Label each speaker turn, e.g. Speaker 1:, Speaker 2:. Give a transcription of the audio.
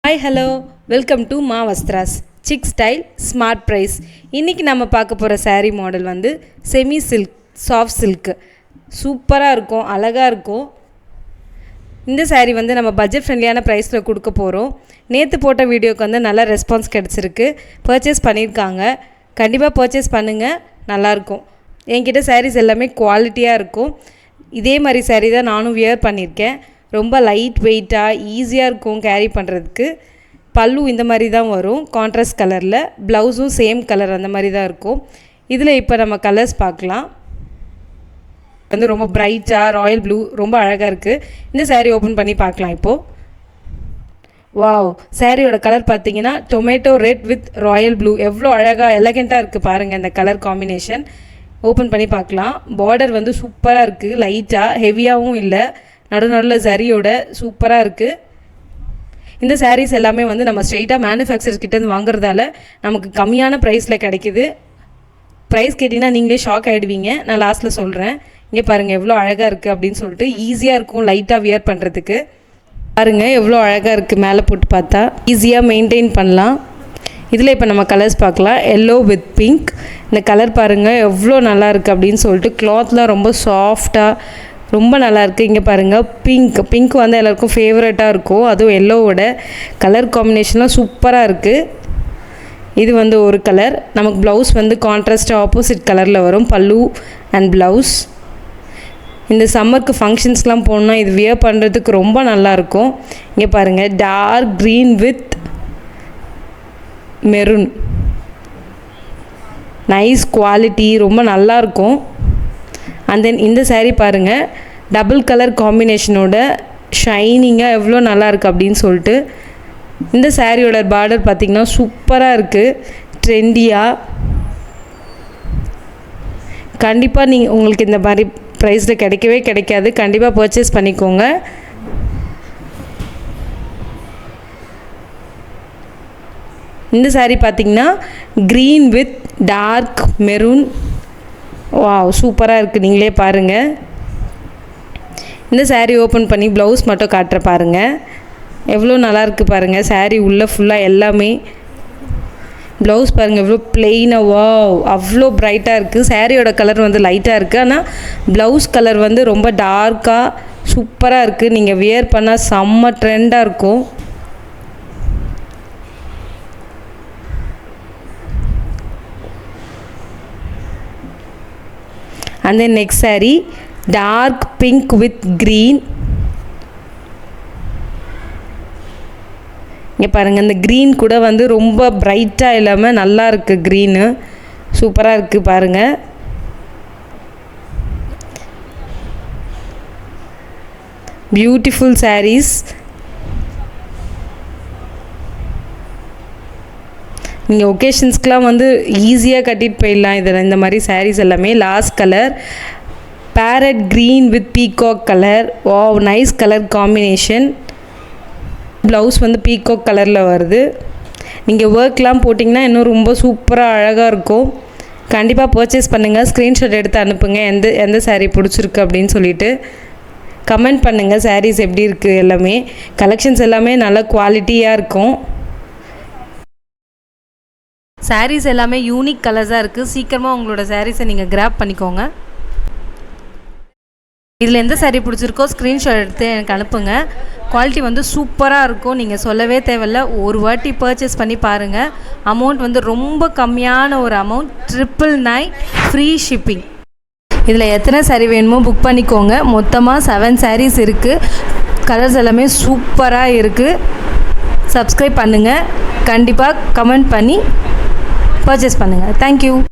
Speaker 1: Hi hello welcome to மா வஸ்திராஸ் sick style smart price. இன்றைக்கி நம்ம பார்க்க போகிற saree மாடல் வந்து செமி சில்க் சாஃப்ட் சில்க்கு சூப்பராக இருக்கும், அழகாக இருக்கும். இந்த saree வந்து நம்ம பட்ஜெட் ஃப்ரெண்ட்லியான ப்ரைஸில் கொடுக்க போகிறோம். நேற்று போட்ட வீடியோக்கு வந்து நல்ல ரெஸ்பான்ஸ் கிடச்சிருக்கு, பர்ச்சேஸ் பண்ணியிருக்காங்க. கண்டிப்பாக பர்ச்சேஸ் பண்ணுங்கள், நல்லாயிருக்கும். என்கிட்ட sarees எல்லாமே குவாலிட்டியாக இருக்கும். இதே மாதிரி saree தான் நானும் வியர் பண்ணியிருக்கேன். ரொம்ப லைட் வெயிட்டாக ஈஸியாக இருக்கும் கேரி பண்ணுறதுக்கு. பல்லு இந்த மாதிரி தான் வரும், கான்ட்ராஸ்ட் கலரில். ப்ளவுஸும் சேம் கலர் அந்த மாதிரி தான் இருக்கும். இதில் இப்போ நம்ம கலர்ஸ் பார்க்கலாம். வந்து ரொம்ப பிரைட்டாக ராயல் ப்ளூ ரொம்ப அழகாக இருக்குது. இந்த saree ஓப்பன் பண்ணி பார்க்கலாம் இப்போது. வாவ், சாரியோட கலர் பார்த்தீங்கன்னா tomato red with Royal blue. எவ்வளோ அழகாக எலகெண்ட்டாக இருக்குது பாருங்கள் இந்த கலர் காம்பினேஷன். ஓப்பன் பண்ணி பார்க்கலாம். பார்டர் வந்து சூப்பராக இருக்குது, லைட்டாக ஹெவியாகவும் இல்லை, நடுநடுவில் சரியோட சூப்பராக இருக்குது. இந்த sarees எல்லாமே வந்து நம்ம ஸ்ட்ரெயிட்டாக மேனுஃபேக்சர்ஸ் கிட்டேருந்து வாங்குறதால நமக்கு கம்மியான ப்ரைஸில் கிடைக்கிது. ப்ரைஸ் கேட்டிங்கன்னா நீங்களே ஷாக் ஆகிடுவீங்க. நான் லாஸ்ட்டில் சொல்கிறேன். இங்கே பாருங்கள் எவ்வளோ அழகாக இருக்குது அப்படின்னு சொல்லிட்டு. ஈஸியாக இருக்கும் லைட்டாக வியர் பண்ணுறதுக்கு. பாருங்கள் எவ்வளோ அழகாக இருக்குது, மேலே போட்டு பார்த்தா ஈஸியாக மெயின்டைன் பண்ணலாம். இதில் இப்போ நம்ம கலர்ஸ் பார்க்கலாம். Yellow with pink. இந்த கலர் பாருங்கள் எவ்வளோ நல்லா இருக்குது அப்படின்னு சொல்லிட்டு. கிளாத்லாம் ரொம்ப சாஃப்டாக ரொம்ப நல்லாயிருக்கு. இங்கே பாருங்கள் பிங்க் வந்து எல்லாருக்கும் ஃபேவரட்டாக இருக்கும். அதுவும் எல்லோவோட கலர் காம்பினேஷன்லாம் சூப்பராக இருக்குது. இது வந்து ஒரு கலர். நமக்கு ப்ளவுஸ் வந்து கான்ட்ராஸ்ட்டாக ஆப்போசிட் கலரில் வரும், பல்லு அண்ட் ப்ளவுஸ். இந்த சம்மருக்கு ஃபங்க்ஷன்ஸ்லாம் போனால் இது வியர் பண்ணுறதுக்கு ரொம்ப நல்லாயிருக்கும். இங்கே பாருங்கள் dark green with maroon. Nice quality, ரொம்ப நல்லாயிருக்கும். அண்ட் தென் இந்த saree பாருங்கள் டபுள் கலர் காம்பினேஷனோட ஷைனிங்காக எவ்வளோ நல்லாயிருக்கு அப்படின்னு சொல்லிட்டு. இந்த சாரியோட பார்டர் பார்த்திங்கன்னா சூப்பராக இருக்குது, ட்ரெண்டியாக. கண்டிப்பாக உங்களுக்கு இந்த மாதிரி ப்ரைஸில் கிடைக்கவே கிடைக்காது. கண்டிப்பாக பர்ச்சேஸ் பண்ணிக்கோங்க. இந்த saree பார்த்திங்கன்னா green with dark maroon. Wow, சூப்பராக இருக்குது, நீங்களே பாருங்கள். இந்த saree ஓப்பன் பண்ணி ப்ளவுஸ் மட்டும் காட்டுற பாருங்கள் எவ்வளோ நல்லாயிருக்கு பாருங்கள். saree உள்ளே ஃபுல்லாக எல்லாமே. ப்ளவுஸ் பாருங்கள் எவ்வளோ ப்ளெயினாக. வாவ், அவ்வளோ ப்ரைட்டாக இருக்குது. சாரியோட கலர் வந்து லைட்டாக இருக்குது, ஆனால் ப்ளவுஸ் கலர் வந்து ரொம்ப டார்க்காக சூப்பராக இருக்குது. நீங்கள் வியர் பண்ணால் செம்ம ட்ரெண்டாக இருக்கும். and then next saree dark pink with green. இங்கே பாருங்கள் இந்த க்ரீன் கூட வந்து ரொம்ப பிரைட்டாக இல்லாமல் நல்லா இருக்குது. க்ரீனு சூப்பராக இருக்குது பாருங்கள். Beautiful sarees. நீங்கள் ஒகேஷன்ஸ்க்கெலாம் வந்து ஈஸியாக கட்டிட்டு போயிடலாம். இதில் இந்த மாதிரி sarees எல்லாமே. Last colour farad green with peacock colour. Wow, nice colour combination. Blouse வந்து பீகாக் கலரில் வருது. நீங்கள் ஒர்க்லாம் போட்டிங்கன்னா இன்னும் ரொம்ப சூப்பராக அழகாக இருக்கும். கண்டிப்பாக பர்ச்சேஸ் பண்ணுங்கள். ஸ்க்ரீன்ஷாட் எடுத்து அனுப்புங்க எந்த saree பிடிச்சிருக்கு அப்படின்னு சொல்லிட்டு. கமெண்ட் பண்ணுங்கள் sarees எப்படி இருக்குது. எல்லாமே கலெக்ஷன்ஸ் எல்லாமே நல்ல குவாலிட்டியாக இருக்கும். sarees எல்லாமே யூனிக் கலர்ஸாக இருக்குது. சீக்கிரமாக உங்களோட sareesஸை நீங்கள் கிராப் பண்ணிக்கோங்க. இதில் எந்த saree பிடிச்சிருக்கோ ஸ்க்ரீன்ஷாட் எடுத்து எனக்கு அனுப்புங்க. குவாலிட்டி வந்து சூப்பராக இருக்கும், நீங்கள் சொல்லவே தேவையில்ல. ஒரு வாட்டி பர்ச்சேஸ் பண்ணி பாருங்கள். அமௌண்ட் வந்து ரொம்ப கம்மியான ஒரு அமௌண்ட், 999 ஃப்ரீ ஷிப்பிங். இதில் எத்தனை saree வேணுமோ புக் பண்ணிக்கோங்க. மொத்தமாக 7 sarees இருக்குது. கலர்ஸ் எல்லாமே சூப்பராக இருக்குது. சப்ஸ்கிரைப் பண்ணுங்கள். கண்டிப்பாக கமெண்ட் பண்ணி பர்ச்சேஸ் பண்ணுங்கள். தேங்க்யூ.